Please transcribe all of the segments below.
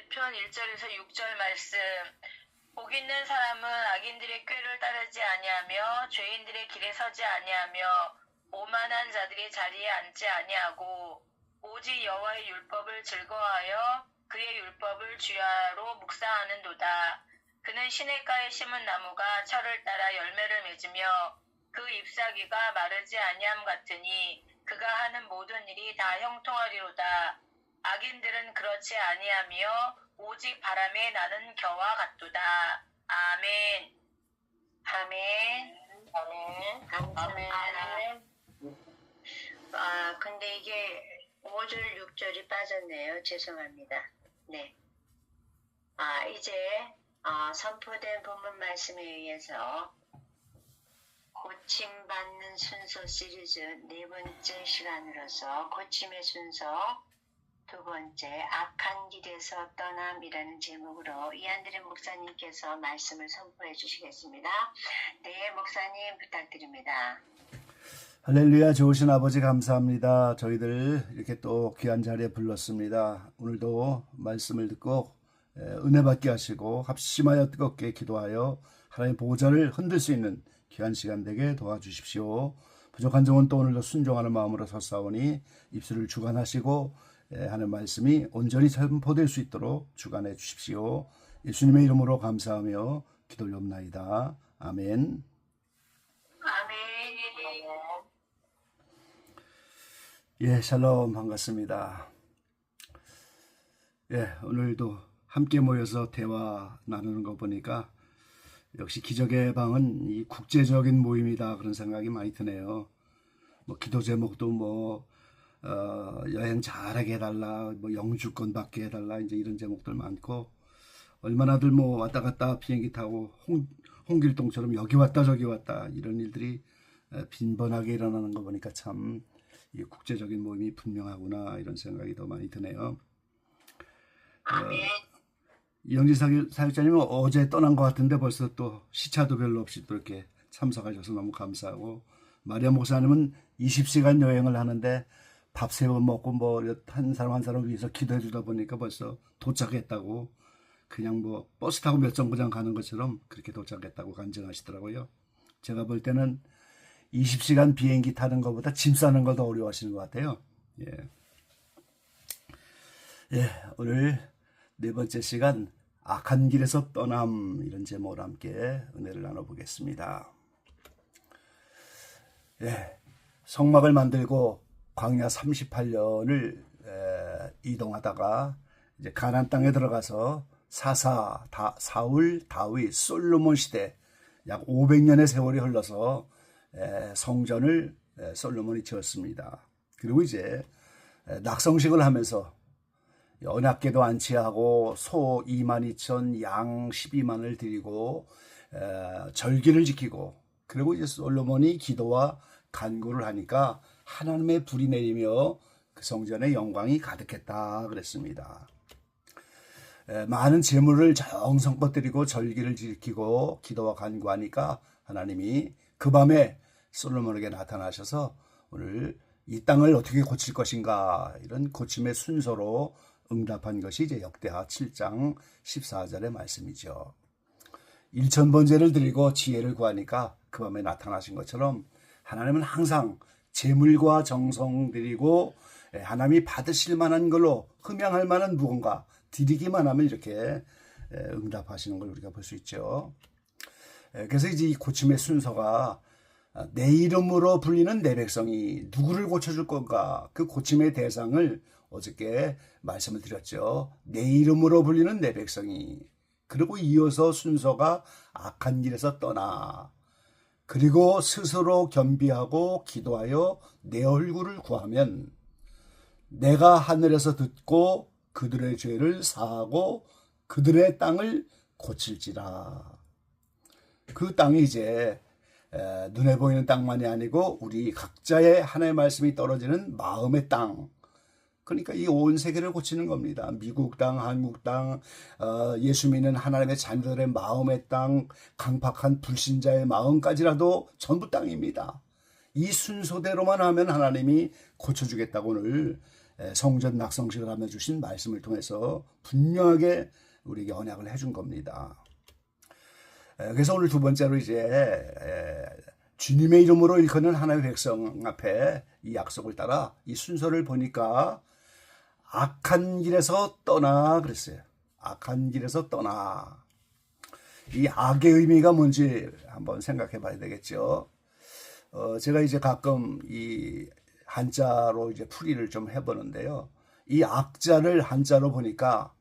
1편 1절에서 6절 말씀. 복 있는 사람은 악인들의 꾀를 따르지 아니하며 죄인들의 길에 서지 아니하며 오만한 자들의 자리에 앉지 아니하고 오직 여호와의 율법을 즐거워하여 그의 율법을 주야로 묵상하는도다. 그는 시냇가에 심은 나무가 철을 따라 열매를 맺으며 그 잎사귀가 마르지 아니함 같으니 그가 하는 모든 일이 다 형통하리로다. 악인들은 그렇지 아니하며 오직 바람에 나는 겨와 같도다. 아멘. 아멘. 아멘. 감사합니다. 근데 이게 5절, 6절이 빠졌네요. 죄송합니다. 네. 이제 선포된 본문 말씀에 의해서 고침받는 순서 시리즈 네 번째 시간으로서 고침의 순서 두 번째 악한 길에서 떠남이라는 제목으로 이한드림 목사님께서 말씀을 선포해 주시겠습니다. 네, 목사님 부탁드립니다. 할렐루야. 좋으신 아버지 감사합니다. 저희들 이렇게 또 귀한 자리에 불렀습니다. 오늘도 말씀을 듣고 은혜 받게 하시고 합심하여 뜨겁게 기도하여 하나님의 보좌를 흔들 수 있는 귀한 시간 되게 도와주십시오. 부족한 점은 또 오늘도 순종하는 마음으로 서사오니 입술을 주관하시고 하는 말씀이 온전히 선포될 수 있도록 주관해 주십시오. 예수님의 이름으로 감사하며 기도 올려옵나이다. 아멘. 아멘. 예, 샬롬 반갑습니다. 예, 오늘도 함께 모여서 대화 나누는 거 보니까 역시 기적의 방은 이 국제적인 모임이다 그런 생각이 많이 드네요. 뭐 기도 제목도 여행 잘하게 해달라, 영주권 받게 해달라, 이제 이런 제목들 많고, 얼마나들 왔다 갔다 비행기 타고 홍길동처럼 여기 왔다 저기 왔다 이런 일들이 빈번하게 일어나는 거 보니까 참 이 국제적인 모임이 분명하구나 이런 생각이 더 많이 드네요. 이영진 사역자님은 어제 떠난 것 같은데 벌써 또 시차도 별로 없이 또 이렇게 참석하셔서 너무 감사하고, 마리아 목사님은 20시간 여행을 하는데 밥 3번 먹고 한 사람 한 사람 위해서 기도해 주다 보니까 벌써 도착했다고, 그냥 버스 타고 몇 정거장 가는 것처럼 그렇게 도착했다고 간증하시더라고요. 제가 볼 때는 20시간 비행기 타는 것보다 짐 싸는 걸 더 어려워하시는 것 같아요. 예, 오늘 네 번째 시간 악한 길에서 떠남 이런 제목으로 함께 은혜를 나눠보겠습니다. 예, 성막을 만들고 광야 38년을 이동하다가 이제 가나안 땅에 들어가서 사울, 다윗, 솔로몬 시대 약 500년의 세월이 흘러서 성전을 솔로몬이 지었습니다. 그리고 이제 낙성식을 하면서 언약궤도 안치하고 소 22,000, 양 12만을 드리고 절기를 지키고, 그리고 이제 솔로몬이 기도와 간구를 하니까 하나님의 불이 내리며 그 성전의 영광이 가득했다 그랬습니다. 많은 제물을 정성껏 드리고 절기를 지키고 기도와 간구하니까 하나님이 그 밤에 솔로몬에게 나타나셔서 오늘 이 땅을 어떻게 고칠 것인가 이런 고침의 순서로 응답한 것이 이제 역대하 7장 14절의 말씀이죠. 1000번제를 드리고 지혜를 구하니까 그 밤에 나타나신 것처럼 하나님은 항상 제물과 정성 드리고 하나님이 받으실 만한 걸로 흠양할 만한 무언가 드리기만 하면 이렇게 응답하시는 걸 우리가 볼 수 있죠. 그래서 이제 이 고침의 순서가 내 이름으로 불리는 내 백성이 누구를 고쳐줄 건가, 그 고침의 대상을 어저께 말씀을 드렸죠. 내 이름으로 불리는 내 백성이. 그리고 이어서 순서가 악한 길에서 떠나, 그리고 스스로 겸비하고 기도하여 내 얼굴을 구하면 내가 하늘에서 듣고 그들의 죄를 사하고 그들의 땅을 고칠지라. 그 땅이 이제 눈에 보이는 땅만이 아니고 우리 각자의 하나님의 말씀이 떨어지는 마음의 땅, 그러니까 이 온 세계를 고치는 겁니다. 미국 땅, 한국 땅, 예수 믿는 하나님의 자녀들의 마음의 땅, 강팍한 불신자의 마음까지라도 전부 땅입니다. 이 순서대로만 하면 하나님이 고쳐주겠다고 오늘 성전 낙성식을 하며 주신 말씀을 통해서 분명하게 우리에게 언약을 해준 겁니다. 그래서 오늘 두 번째로 이제 주님의 이름으로 일컫는 하나님의 백성 앞에 이 약속을 따라 이 순서를 보니까 악한 길에서 떠나 그랬어요. 악한 길에서 떠나. 이 악의 의미가 뭔지 한번 생각해 봐야 되겠죠. 제가 이제 가끔 이 한자로 이제 풀이를 좀 해보는데요. 이 악자를 한자로 보니까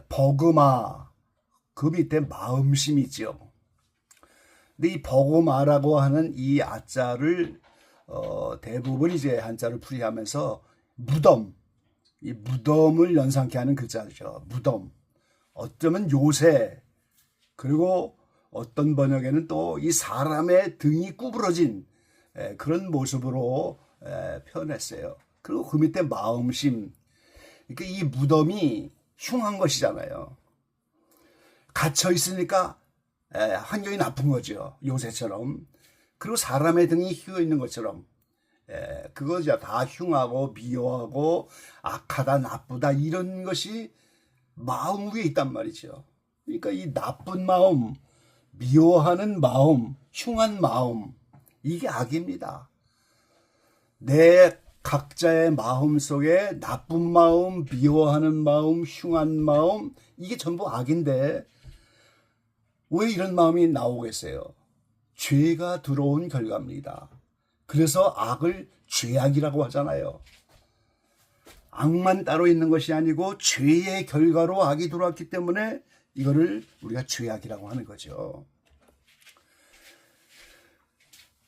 버그마, 그 밑에 마음심이 있죠. 근데 이 버그마라고 하는 이 아자를 대부분 이제 한자를 풀이하면서 무덤, 이 무덤을 연상케 하는 글자죠. 무덤. 어쩌면 요새, 그리고 어떤 번역에는 또 이 사람의 등이 구부러진 그런 모습으로 표현했어요. 그리고 그 밑에 마음심. 그러니까 이 무덤이 흉한 것이잖아요. 갇혀 있으니까 환경이 나쁜 거죠. 요새처럼. 그리고 사람의 등이 휘어 있는 것처럼. 그거죠. 다 흉하고 미워하고 악하다 나쁘다 이런 것이 마음 위에 있단 말이죠. 그러니까 이 나쁜 마음, 미워하는 마음, 흉한 마음, 이게 악입니다. 내 각자의 마음 속에 나쁜 마음, 미워하는 마음, 흉한 마음, 이게 전부 악인데 왜 이런 마음이 나오겠어요? 죄가 들어온 결과입니다. 그래서 악을 죄악이라고 하잖아요. 악만 따로 있는 것이 아니고 죄의 결과로 악이 들어왔기 때문에 이거를 우리가 죄악이라고 하는 거죠.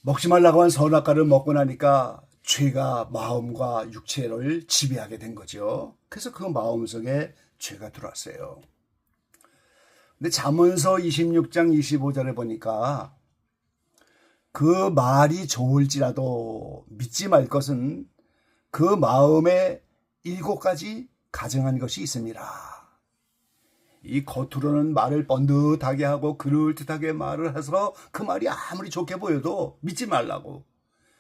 먹지 말라고 한 선악과를 먹고 나니까 죄가 마음과 육체를 지배하게 된 거죠. 그래서 그 마음 속에 죄가 들어왔어요. 근데 잠언서 26장 25절에 보니까 그 말이 좋을지라도 믿지 말 것은 그 마음에 7가지 가증한 것이 있습니다. 이 겉으로는 말을 번듯하게 하고 그럴듯하게 말을 해서 그 말이 아무리 좋게 보여도 믿지 말라고.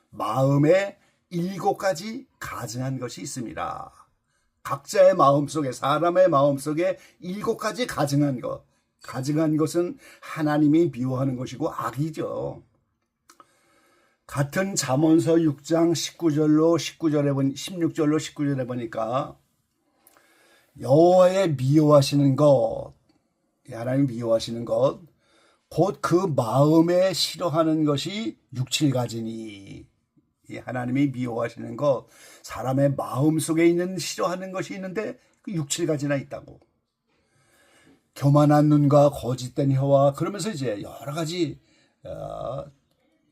마음에 7가지 가증한 것이 있습니다. 각자의 마음속에, 사람의 마음속에 7가지 가증한 것. 가증한 것은 하나님이 미워하는 것이고 악이죠. 같은 잠언서 6장 16절로 19절에 보니까 여호와의 미워하시는 것, 하나님 미워하시는 것, 곧 그 마음에 싫어하는 것이 6, 7가지니. 이 하나님이 미워하시는 것, 사람의 마음 속에 있는 싫어하는 것이 있는데 그 6, 7가지나 있다고. 교만한 눈과 거짓된 혀와 그러면서 이제 여러 가지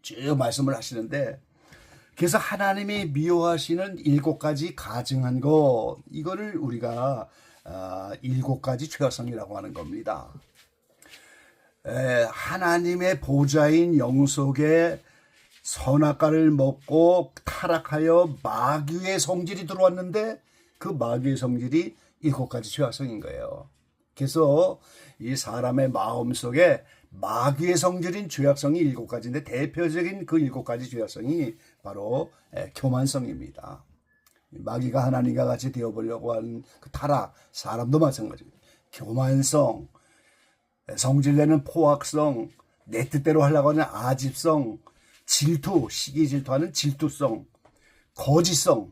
쭉 말씀을 하시는데, 그래서 하나님이 미워하시는 7가지 가증한 것, 이거를 우리가 7가지 죄악성이라고 하는 겁니다. 하나님의 보좌인 영 속에 선악과를 먹고 타락하여 마귀의 성질이 들어왔는데 그 마귀의 성질이 7가지 죄악성인 거예요. 그래서 이 사람의 마음 속에 마귀의 성질인 죄악성이 7가지인데 대표적인 그 7가지 죄악성이 바로 교만성입니다. 마귀가 하나님과 같이 되어보려고 하는 그 타락, 사람도 마찬가지입니다. 교만성, 성질내는 포악성, 내 뜻대로 하려고 하는 아집성, 질투, 시기 질투하는 질투성, 거짓성,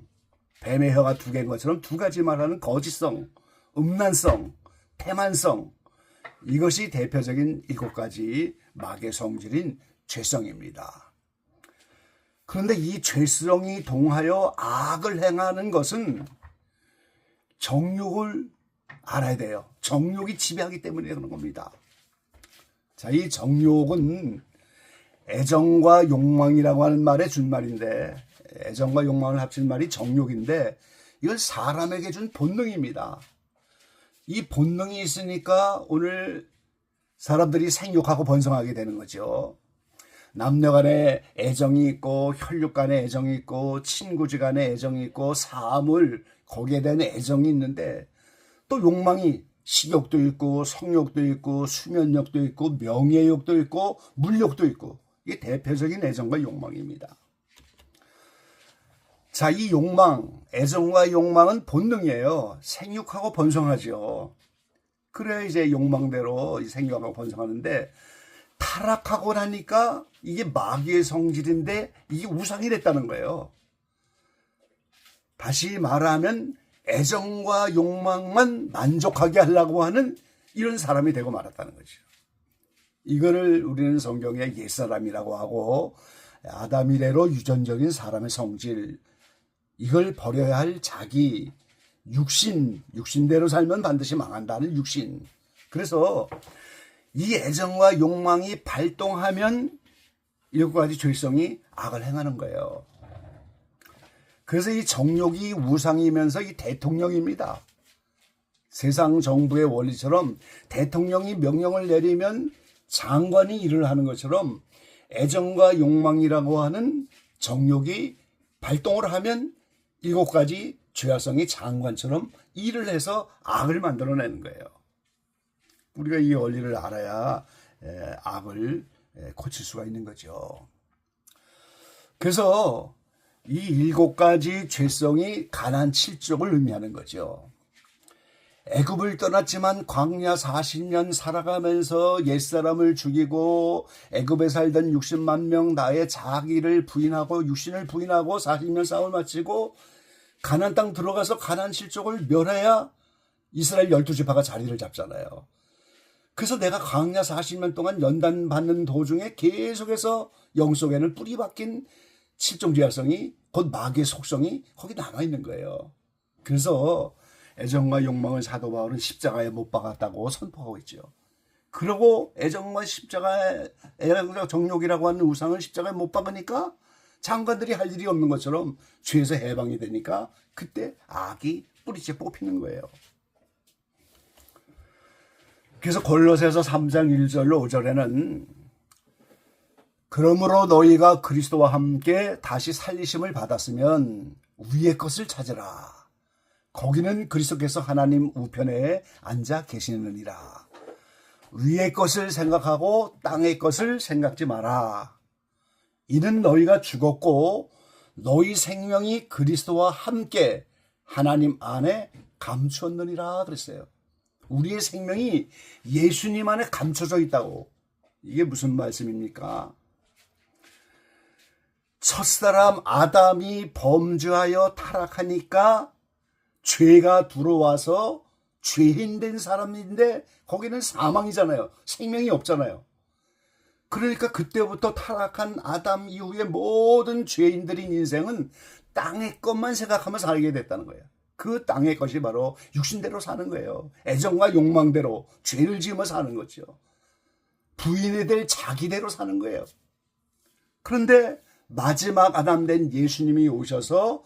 뱀의 혀가 2개인 것처럼 2가지 말하는 거짓성, 음란성, 태만성, 이것이 대표적인 7가지 마귀의 성질인 죄성입니다. 그런데 이 죄성이 동하여 악을 행하는 것은 정욕을 알아야 돼요. 정욕이 지배하기 때문에 그런 겁니다. 자, 이 정욕은 애정과 욕망이라고 하는 말의 준말인데, 애정과 욕망을 합친 말이 정욕인데, 이건 사람에게 준 본능입니다. 이 본능이 있으니까 오늘 사람들이 생육하고 번성하게 되는 거죠. 남녀 간에 애정이 있고, 혈육 간에 애정이 있고, 친구지 간에 애정이 있고, 사물, 거기에 대한 애정이 있는데, 또 욕망이 식욕도 있고, 성욕도 있고, 수면욕도 있고, 명예욕도 있고, 물욕도 있고, 이게 대표적인 애정과 욕망입니다. 자, 이 욕망, 애정과 욕망은 본능이에요. 생육하고 번성하죠. 그래야 이제 욕망대로 생육하고 번성하는데, 타락하고 나니까 이게 마귀의 성질인데 이게 우상이 됐다는 거예요. 다시 말하면 애정과 욕망만 만족하게 하려고 하는 이런 사람이 되고 말았다는 거죠. 이거를 우리는 성경에 옛사람이라고 하고, 아담 이래로 유전적인 사람의 성질, 이걸 버려야 할 자기 육신대로 살면 반드시 망한다는 육신. 그래서 이 애정과 욕망이 발동하면 이것까지 죄성이 악을 행하는 거예요. 그래서 이 정욕이 우상이면서 이 대통령입니다. 세상 정부의 원리처럼 대통령이 명령을 내리면 장관이 일을 하는 것처럼 애정과 욕망이라고 하는 정욕이 발동을 하면 이것 가지 죄악성이 장관처럼 일을 해서 악을 만들어내는 거예요. 우리가 이 원리를 알아야 악을 고칠 수가 있는 거죠. 그래서 이 7가지 죄성이 가난 7족을 의미하는 거죠. 애굽을 떠났지만 광야 40년 살아가면서 옛사람을 죽이고 애굽에 살던 60만 명 나의 자기를 부인하고 육신을 부인하고 40년 싸움을 마치고 가나안 땅 들어가서 가나안 7족을 멸해야 이스라엘 12지파가 자리를 잡잖아요. 그래서 내가 광야 40년 동안 연단 받는 도중에 계속해서 영속에는 뿌리 박힌 7종 죄악성이 곧 마귀의 속성이 거기 남아있는 거예요. 그래서 애정과 욕망을 사도 바울은 십자가에 못 박았다고 선포하고 있죠. 그러고 애정과 십자가에 정욕이라고 하는 우상을 십자가에 못 박으니까 장관들이 할 일이 없는 것처럼 죄에서 해방이 되니까 그때 악이 뿌리째 뽑히는 거예요. 그래서 골로새서 3장 1절로 5절에는 그러므로 너희가 그리스도와 함께 다시 살리심을 받았으면 위의 것을 찾으라. 거기는 그리스도께서 하나님 우편에 앉아 계시느니라. 위의 것을 생각하고 땅의 것을 생각지 마라. 이는 너희가 죽었고 너희 생명이 그리스도와 함께 하나님 안에 감추었느니라 그랬어요. 우리의 생명이 예수님 안에 감춰져 있다고. 이게 무슨 말씀입니까? 첫사람 아담이 범죄하여 타락하니까 죄가 들어와서 죄인 된 사람인데 거기는 사망이잖아요. 생명이 없잖아요. 그러니까 그때부터 타락한 아담 이후의 모든 죄인들인 인생은 땅의 것만 생각하며 살게 됐다는 거예요. 그 땅의 것이 바로 육신대로 사는 거예요. 애정과 욕망대로 죄를 지으며 사는 거죠. 부인이 될 자기대로 사는 거예요. 그런데 마지막 아담 된 예수님이 오셔서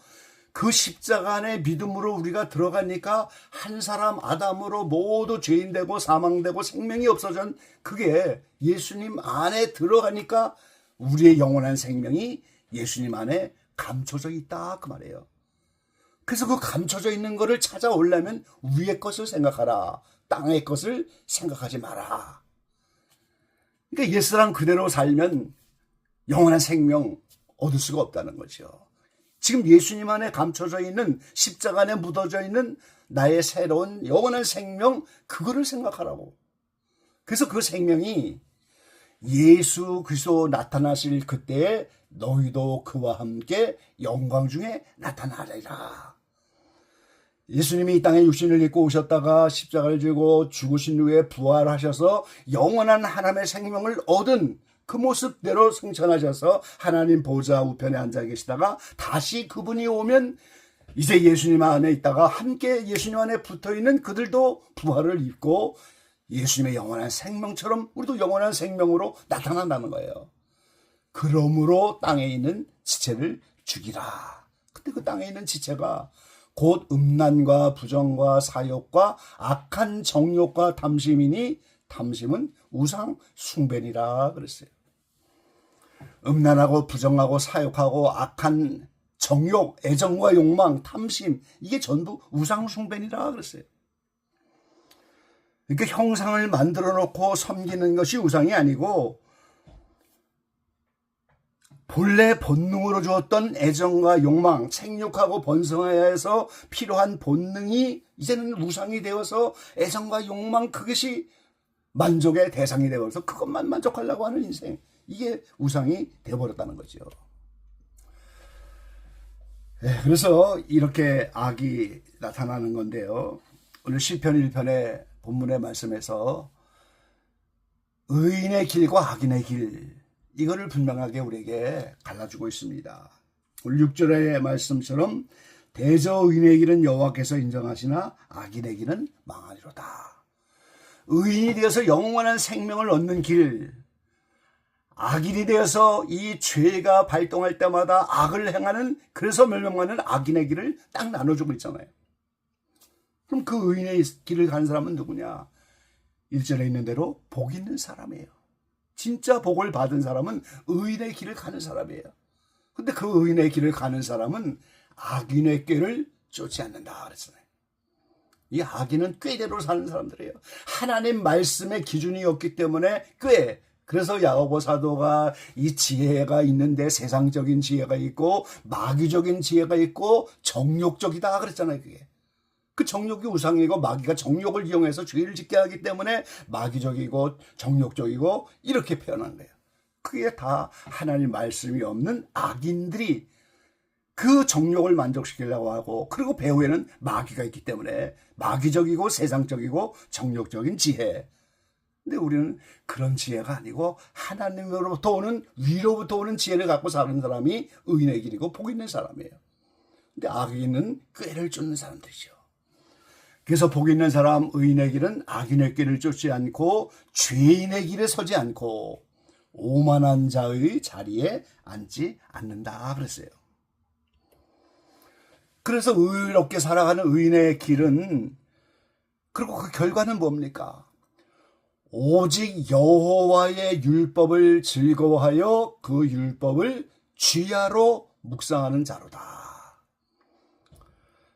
그 십자가 안에 믿음으로 우리가 들어가니까 한 사람 아담으로 모두 죄인 되고 사망되고 생명이 없어진 그게 예수님 안에 들어가니까 우리의 영원한 생명이 예수님 안에 감춰져 있다 그 말이에요. 그래서 그 감춰져 있는 것을 찾아오려면 위의 것을 생각하라. 땅의 것을 생각하지 마라. 그러니까 옛사람 그대로 살면 영원한 생명 얻을 수가 없다는 거죠. 지금 예수님 안에 감춰져 있는 십자가 안에 묻어져 있는 나의 새로운 영원한 생명 그거를 생각하라고. 그래서 그 생명이 예수 그리스도 나타나실 그때에 너희도 그와 함께 영광 중에 나타나리라. 예수님이 이 땅에 육신을 입고 오셨다가 십자가를 지고 죽으신 후에 부활하셔서 영원한 하나님의 생명을 얻은 그 모습대로 승천하셔서 하나님 보좌 우편에 앉아 계시다가 다시 그분이 오면 이제 예수님 안에 있다가 함께 예수님 안에 붙어있는 그들도 부활을 입고 예수님의 영원한 생명처럼 우리도 영원한 생명으로 나타난다는 거예요. 그러므로 땅에 있는 지체를 죽이라. 근데 그 땅에 있는 지체가 곧 음란과 부정과 사욕과 악한 정욕과 탐심이니 탐심은 우상 숭배니라 그랬어요. 음란하고 부정하고 사욕하고 악한 정욕, 애정과 욕망, 탐심 이게 전부 우상 숭배니라 그랬어요. 그러니까 형상을 만들어 놓고 섬기는 것이 우상이 아니고 본래 본능으로 주었던 애정과 욕망, 생육하고 번성해야 해서 필요한 본능이 이제는 우상이 되어서 애정과 욕망, 그것이 만족의 대상이 되어서 그것만 만족하려고 하는 인생, 이게 우상이 되어버렸다는 거죠. 그래서 이렇게 악이 나타나는 건데요. 오늘 시편 1편의 본문의 말씀에서 의인의 길과 악인의 길, 이거를 분명하게 우리에게 갈라주고 있습니다. 오늘 6절의 말씀처럼 대저 의인의 길은 여호와께서 인정하시나 악인의 길은 망하리로다. 의인이 되어서 영원한 생명을 얻는 길, 악인이 되어서 이 죄가 발동할 때마다 악을 행하는, 그래서 멸망하는 악인의 길을 딱 나눠주고 있잖아요. 그럼 그 의인의 길을 가는 사람은 누구냐? 1절에 있는 대로 복 있는 사람이에요. 진짜 복을 받은 사람은 의인의 길을 가는 사람이에요. 근데 그 의인의 길을 가는 사람은 악인의 꾀를 쫓지 않는다 그랬잖아요. 이 악인은 꾀대로 사는 사람들이에요. 하나님 말씀의 기준이 없기 때문에 꾀. 그래서 야고보 사도가 이 지혜가 있는데 세상적인 지혜가 있고 마귀적인 지혜가 있고 정욕적이다 그랬잖아요. 그게. 그 정욕이 우상이고 마귀가 정욕을 이용해서 죄를 짓게 하기 때문에 마귀적이고 정욕적이고 이렇게 표현한 거예요. 그게 다 하나님 말씀이 없는 악인들이 그 정욕을 만족시키려고 하고, 그리고 배후에는 마귀가 있기 때문에 마귀적이고 세상적이고 정욕적인 지혜. 근데 우리는 그런 지혜가 아니고 하나님으로부터 오는, 위로부터 오는 지혜를 갖고 사는 사람이 의인의 길이고 복 있는 사람이에요. 근데 악인은 꾀를 쫓는 사람들이죠. 그래서 복 있는 사람, 의인의 길은 악인의 길을 쫓지 않고 죄인의 길에 서지 않고 오만한 자의 자리에 앉지 않는다 그랬어요. 그래서 의롭게 살아가는 의인의 길은, 그리고 그 결과는 뭡니까? 오직 여호와의 율법을 즐거워하여 그 율법을 주야로 묵상하는 자로다.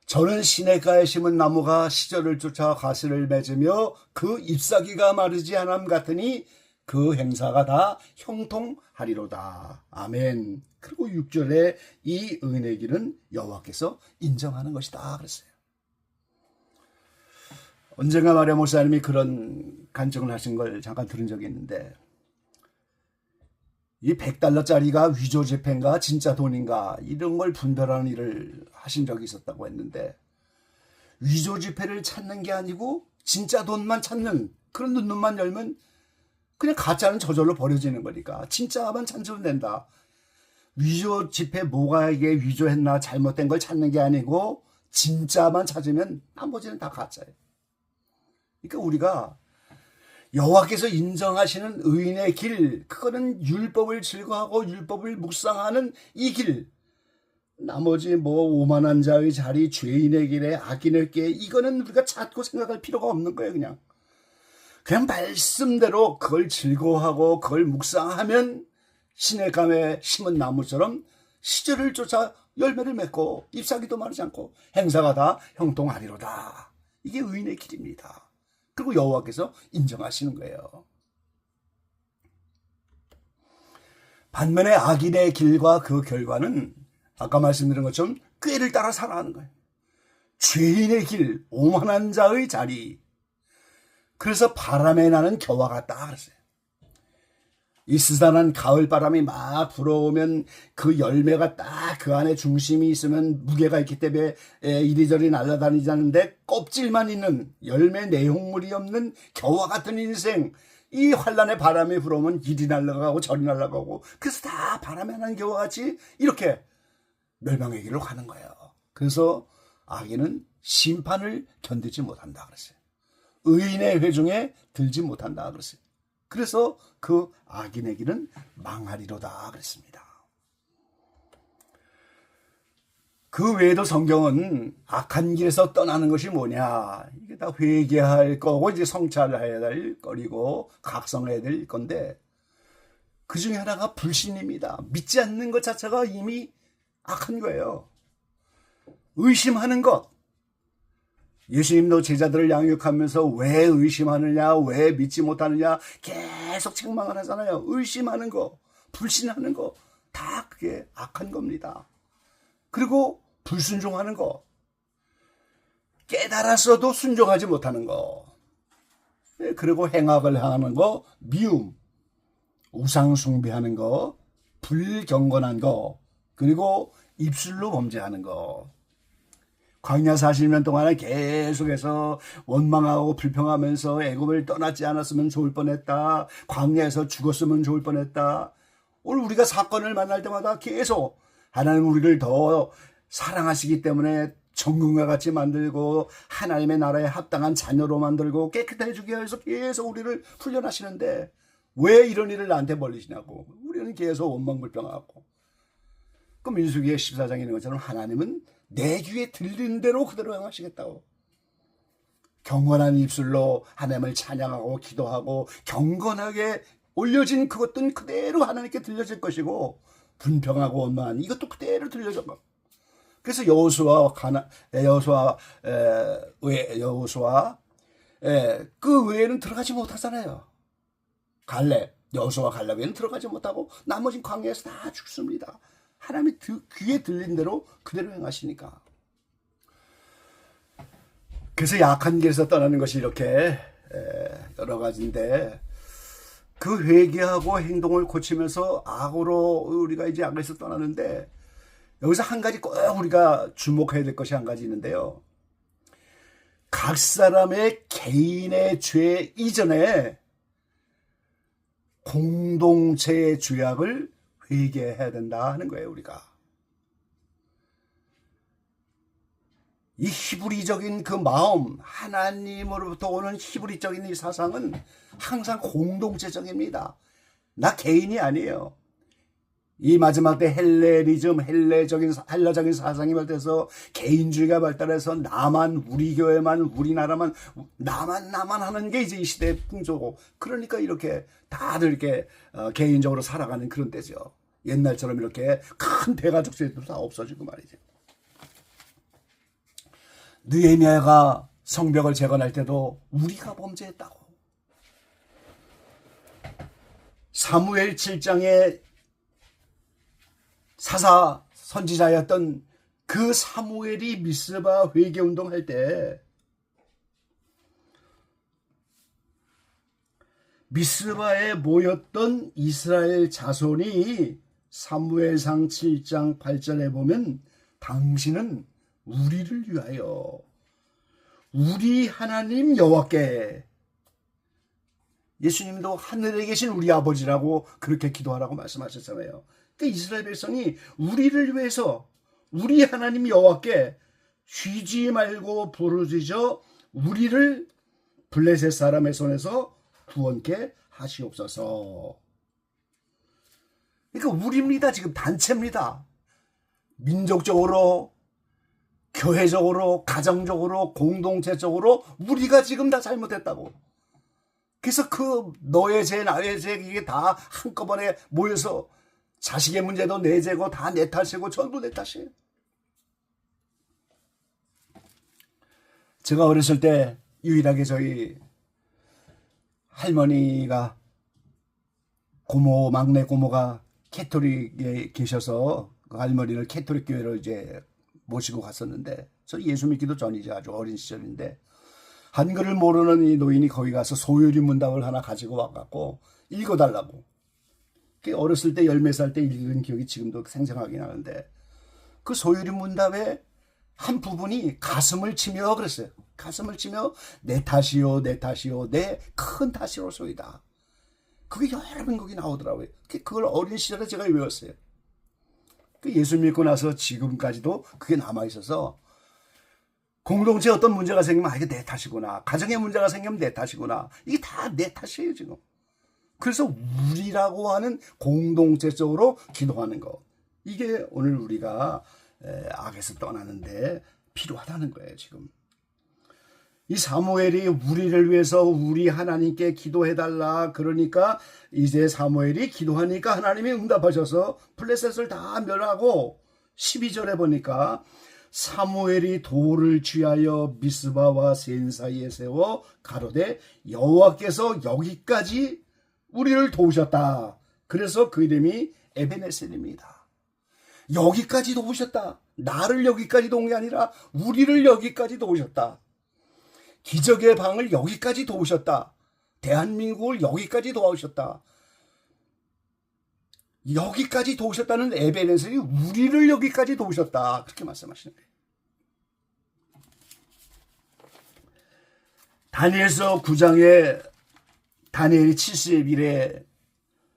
저는 시냇가에 심은 나무가 시절을 쫓아 가시를 맺으며 그 잎사귀가 마르지 않음 같으니 그 행사가 다 형통하리로다. 아멘. 그리고 6절에 이 의인의 길은 여호와께서 인정하는 것이다 그랬어요. 언젠가 마리아 목사님이 그런 간증을 하신 걸 잠깐 들은 적이 있는데, 이 100달러짜리가 위조 지폐인가 진짜 돈인가 이런 걸 분별하는 일을 하신 적이 있었다고 했는데, 위조 지폐를 찾는 게 아니고 진짜 돈만 찾는 그런 눈만 열면 그냥 가짜는 저절로 버려지는 거니까 진짜만 찾으면 된다. 위조 지폐 뭐가 이게 위조했나 잘못된 걸 찾는 게 아니고 진짜만 찾으면 나머지는 다 가짜예요. 그러니까 우리가 여호와께서 인정하시는 의인의 길, 그거는 율법을 즐거워하고 율법을 묵상하는 이 길. 나머지 뭐 오만한 자의 자리, 죄인의 길에 악인의 길, 이거는 우리가 찾고 생각할 필요가 없는 거예요. 그냥 말씀대로 그걸 즐거워하고 그걸 묵상하면 시냇가에 심은 나무처럼 시절을 쫓아 열매를 맺고 잎사귀도 마르지 않고 행사가 다 형통하리로다. 이게 의인의 길입니다. 그리고 여호와께서 인정하시는 거예요. 반면에 악인의 길과 그 결과는 아까 말씀드린 것처럼 꾀를 따라 살아가는 거예요. 죄인의 길, 오만한 자의 자리. 그래서 바람에 나는 겨와 같다 그랬어요. 이 스산한 가을 바람이 막 불어오면 그 열매가 딱 그 안에 중심이 있으면 무게가 있기 때문에 이리저리 날아다니자는데 껍질만 있는 열매 내용물이 없는 겨와 같은 인생, 이 환란의 바람이 불어오면 이리 날아가고 저리 날아가고, 그래서 다 바람에 나는 겨와 같이 이렇게 멸망의 길로 가는 거예요. 그래서 악인은 심판을 견디지 못한다 그랬어요. 의인의 회중에 들지 못한다 그랬어요. 그래서 그 악인의 길은 망하리로다 그랬습니다. 그 외에도 성경은 악한 길에서 떠나는 것이 뭐냐, 이게 다 회개할 거고 이제 성찰해야 될 거리고 각성해야 될 건데, 그 중에 하나가 불신입니다. 믿지 않는 것 자체가 이미 악한 거예요. 의심하는 것. 예수님도 제자들을 양육하면서 왜 의심하느냐, 왜 믿지 못하느냐 계속 책망을 하잖아요. 의심하는 거, 불신하는 거, 다 그게 악한 겁니다. 그리고 불순종하는 거, 깨달았어도 순종하지 못하는 거, 그리고 행악을 하는 거, 미움, 우상 숭배하는 거, 불경건한 거, 그리고 입술로 범죄하는 거. 광야 40년 동안에 계속해서 원망하고 불평하면서 애굽을 떠나지 않았으면 좋을 뻔했다. 광야에서 죽었으면 좋을 뻔했다. 오늘 우리가 사건을 만날 때마다 계속 하나님 우리를 더 사랑하시기 때문에 정금과 같이 만들고 하나님의 나라에 합당한 자녀로 만들고 깨끗해지기 위해서 계속 우리를 훈련하시는데 왜 이런 일을 나한테 벌리시냐고. 우리는 계속 원망불평하고. 그 민수기의 14장에 있는 것처럼 하나님은 내 귀에 들리는 대로 그대로 행하시겠다고. 경건한 입술로 하나님을 찬양하고 기도하고 경건하게 올려진 그것들은 그대로 하나님께 들려질 것이고, 분평하고 원망한 이것도 그대로 들려져. 그래서 여호수아 그 외에는 들어가지 못하잖아요. 여호수아 갈렙 외에는 들어가지 못하고 나머진 광야에서 다 죽습니다. 하나님이 귀에 들린 대로 그대로 행하시니까. 그래서 약한 길에서 떠나는 것이 이렇게 여러 가지인데, 그 회개하고 행동을 고치면서 악으로 우리가 이제 악에서 떠나는데, 여기서 한 가지 꼭 우리가 주목해야 될 것이 한 가지 있는데요. 각 사람의 개인의 죄 이전에 공동체의 죄악을 회개해야 된다 하는 거예요, 우리가. 이 히브리적인 그 마음, 하나님으로부터 오는 히브리적인 이 사상은 항상 공동체적입니다. 나 개인이 아니에요. 이 마지막 때 헬라적인 사상이 발달해서 개인주의가 발달해서 나만, 우리 교회만, 우리나라만, 나만 하는 게 이제 이 시대의 풍조고, 그러니까 이렇게 다들 이렇게 개인적으로 살아가는 그런 때죠. 옛날처럼 이렇게 큰 대가족들도 다 없어지고 말이죠. 느헤미야가 성벽을 재건할 때도 우리가 범죄했다고. 사무엘 7장에 사사 선지자였던 그 사무엘이 미스바 회개운동할 때 미스바에 모였던 이스라엘 자손이 사무엘상 7장 8절에 보면 당신은 우리를 위하여 우리 하나님 여호와께, 예수님도 하늘에 계신 우리 아버지라고 그렇게 기도하라고 말씀하셨잖아요. 그러니까 이스라엘 백성이 우리를 위해서 우리 하나님 여호와께 쉬지 말고 부르짖어 우리를 블레셋 사람의 손에서 구원케 하시옵소서. 그러니까 우리입니다. 지금 단체입니다. 민족적으로, 교회적으로, 가정적으로, 공동체적으로 우리가 지금 다 잘못했다고. 그래서 그 너의 죄, 나의 죄, 이게 다 한꺼번에 모여서 자식의 문제도 내 죄고 다 내 탓이고 전부 내 탓이에요. 제가 어렸을 때 유일하게 저희 할머니가 막내 고모가 캐토릭에 계셔서 그 할머니를 캐토릭 교회로 이제 모시고 갔었는데, 저 예수 믿기도 전이죠. 아주 어린 시절인데 한글을 모르는 이 노인이 거기 가서 소요리 문답을 하나 가지고 와갖고 읽어달라고. 어렸을 때 10몇 살 때 읽은 기억이 지금도 생생하게 나는데, 그 소요리 문답의 한 부분이 가슴을 치며 그랬어요. 가슴을 치며 내 탓이요 내 탓이요 내 큰 탓이로소이다. 그게 여러 번 거기 나오더라고요. 그걸 어린 시절에 제가 외웠어요. 예수 믿고 나서 지금까지도 그게 남아있어서, 공동체에 어떤 문제가 생기면 이게 내 탓이구나, 가정에 문제가 생기면 내 탓이구나, 이게 다 내 탓이에요 지금. 그래서 우리라고 하는 공동체적으로 기도하는 것, 이게 오늘 우리가 악에서 떠나는데 필요하다는 거예요 지금. 이 사무엘이 우리를 위해서 우리 하나님께 기도해달라 그러니까 이제 사무엘이 기도하니까 하나님이 응답하셔서 블레셋을 다 멸하고, 12절에 보니까 사무엘이 돌을 취하여 미스바와 센 사이에 세워 가로되 여호와께서 여기까지 우리를 도우셨다. 그래서 그 이름이 에베네셀입니다. 여기까지 도우셨다. 나를 여기까지 도운 게 아니라 우리를 여기까지 도우셨다. 기적의 방을 여기까지 도우셨다. 대한민국을 여기까지 도와주셨다. 여기까지 도우셨다는 에베네셀이 우리를 여기까지 도우셨다. 그렇게 말씀하시는 거예요. 다니엘서 9장에 다니엘이 70일에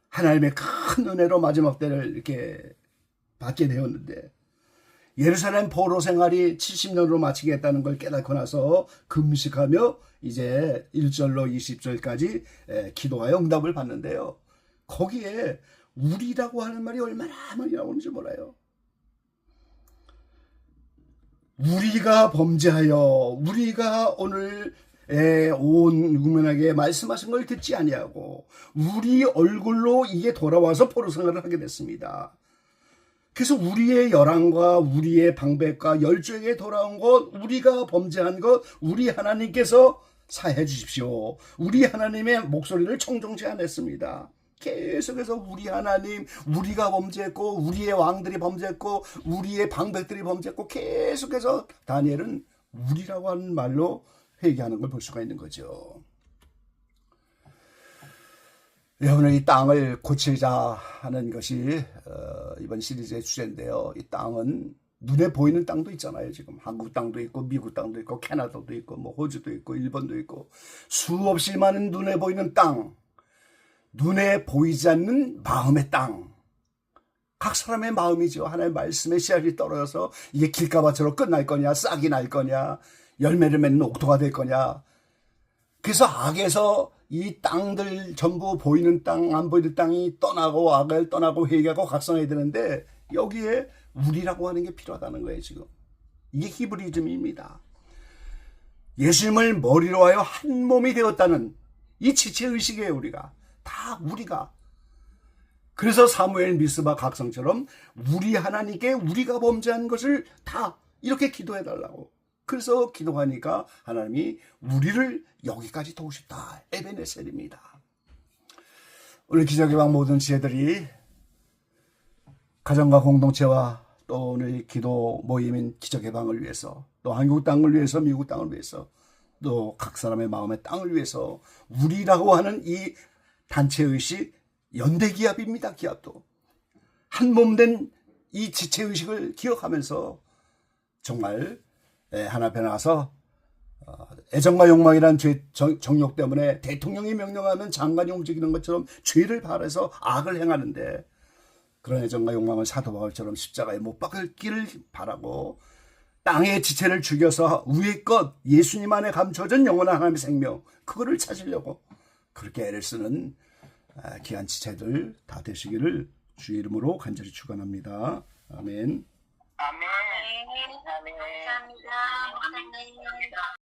하나님의 큰 은혜로 마지막 때를 이렇게 받게 되었는데, 예루살렘 포로 생활이 70년으로 마치겠다는 걸 깨닫고 나서 금식하며 이제 1절로 20절까지 기도하여 응답을 받는데요. 거기에 우리라고 하는 말이 얼마나 많이 나오는지 몰라요. 우리가 범죄하여 우리가 오늘 온 국민에게 말씀하신 걸 듣지 아니하고 우리 얼굴로 이게 돌아와서 포로 생활을 하게 됐습니다. 그래서 우리의 열왕과 우리의 방백과 열조에게 돌아온 것, 우리가 범죄한 것, 우리 하나님께서 사해 주십시오. 우리 하나님의 목소리를 청정치 않았습니다. 계속해서 우리 하나님, 우리가 범죄했고 우리의 왕들이 범죄했고 우리의 방백들이 범죄했고, 계속해서 다니엘은 우리라고 하는 말로 회개하는 걸 볼 수가 있는 거죠. 여러분은 이 땅을 고치자 하는 것이 이번 시리즈의 주제인데요. 이 땅은 눈에 보이는 땅도 있잖아요. 지금 한국 땅도 있고 미국 땅도 있고 캐나다도 있고 뭐 호주도 있고 일본도 있고 수없이 많은 눈에 보이는 땅, 눈에 보이지 않는 마음의 땅. 각 사람의 마음이죠. 하나님의 말씀에 씨앗이 떨어져서 이게 길가밭으로 끝날 거냐, 싹이 날 거냐, 열매를 맺는 옥토가 될 거냐. 그래서 악에서 이 땅들 전부 보이는 땅, 안 보이는 땅이 떠나고 악을 떠나고 회개하고 각성해야 되는데, 여기에 우리라고 하는 게 필요하다는 거예요. 지금 이게 히브리즘입니다. 예수님을 머리로 하여 한 몸이 되었다는 이 지체의식이에요. 우리가. 그래서 사무엘 미스바 각성처럼 우리 하나님께 우리가 범죄한 것을 다 이렇게 기도해 달라고. 그래서 기도하니까 하나님이 우리를 여기까지 도우셨다. 에베네셀입니다. 오늘 기적의 방 모든 지혜들이 가정과 공동체와 또 오늘 기도 모임인 기적의 방을 위해서, 또 한국 땅을 위해서, 미국 땅을 위해서, 또 각 사람의 마음의 땅을 위해서 우리라고 하는 이 단체의식, 연대기합입니다. 기합도 한 몸 된 이 지체의식을 기억하면서 정말 하나 앞에 나와서 애정과 욕망이라는 정욕 때문에 대통령이 명령하면 장관이 움직이는 것처럼 죄를 바라서 악을 행하는데, 그런 애정과 욕망을 사도 바울처럼 십자가에 못 박을기를 바라고 땅의 지체를 죽여서 위의 것, 예수님 안에 감춰진 영원한 하나님의 생명, 그거를 찾으려고 그렇게 애를 쓰는 귀한 지체들 다 되시기를 주의 이름으로 간절히 축원합니다. 아멘. 아멘. 감사합니다.